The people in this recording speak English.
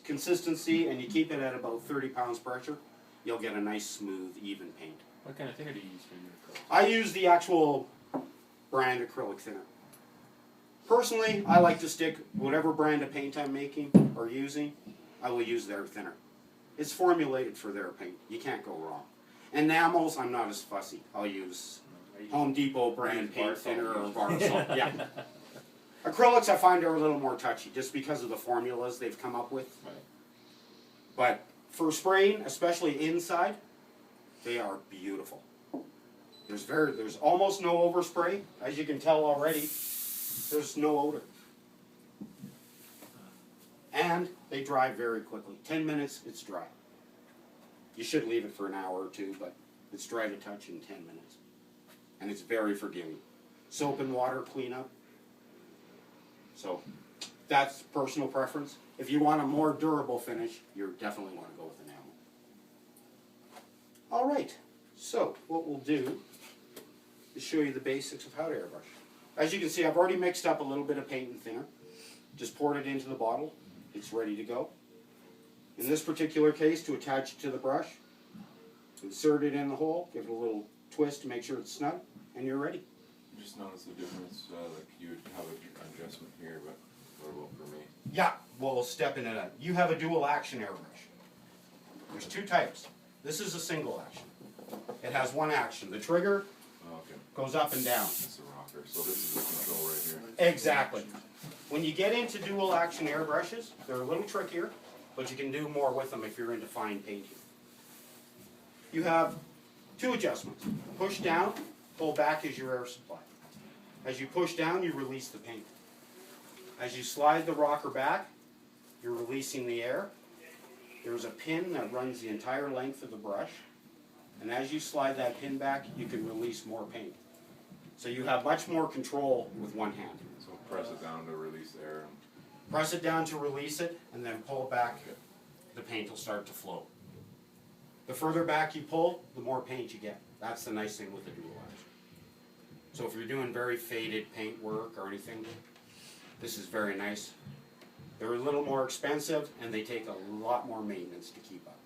consistency and you keep it at about 30 pounds pressure, you'll get a nice, smooth, even paint. What kind of thinner do you use for your acrylic? I use the actual brand acrylic thinner. Personally, I like to stick whatever brand of paint I'm making or using, I will use their thinner. It's formulated for their paint. You can't go wrong. Enamels, I'm not as fussy. I'll use Home Depot brand paint thinner or Varsol. Yeah. Acrylics I find are a little more touchy just because of the formulas they've come up with. Right. But for spraying, especially inside, they are beautiful. There's almost no overspray. As you can tell already, there's no odor. And they dry very quickly. 10 minutes, it's dry. You should leave it for an hour or two, but it's dry to touch in 10 minutes. And it's very forgiving. Soap and water cleanup. So that's personal preference. If you want a more durable finish, you definitely want to go with enamel. All right, so what we'll do is show you the basics of how to airbrush. As you can see, I've already mixed up a little bit of paint and thinner. Just poured it into the bottle. It's ready to go. In this particular case, to attach it to the brush, insert it in the hole, give it a little twist to make sure it's snug, and you're ready. Just notice the difference, like you would have an adjustment here, but what about for me? Yeah, we'll step into that. You have a dual action airbrush. There's two types. This is a single action. It has one action. The trigger goes up and down. It's a rocker, so this is the control right here. Exactly. When you get into dual action airbrushes, they're a little trickier, but you can do more with them if you're into fine painting. You have two adjustments. Push down, pull back is your air supply. As you push down, you release the paint. As you slide the rocker back, you're releasing the air. There's a pin that runs the entire length of the brush. And as you slide that pin back, you can release more paint. So you have much more control with one hand. So press it down to release the air. Press it down to release it, and then pull it back. The paint will start to flow. The further back you pull, the more paint you get. That's the nice thing with the dual action. So if you're doing very faded paint work or anything, this is very nice. They're a little more expensive, and they take a lot more maintenance to keep up.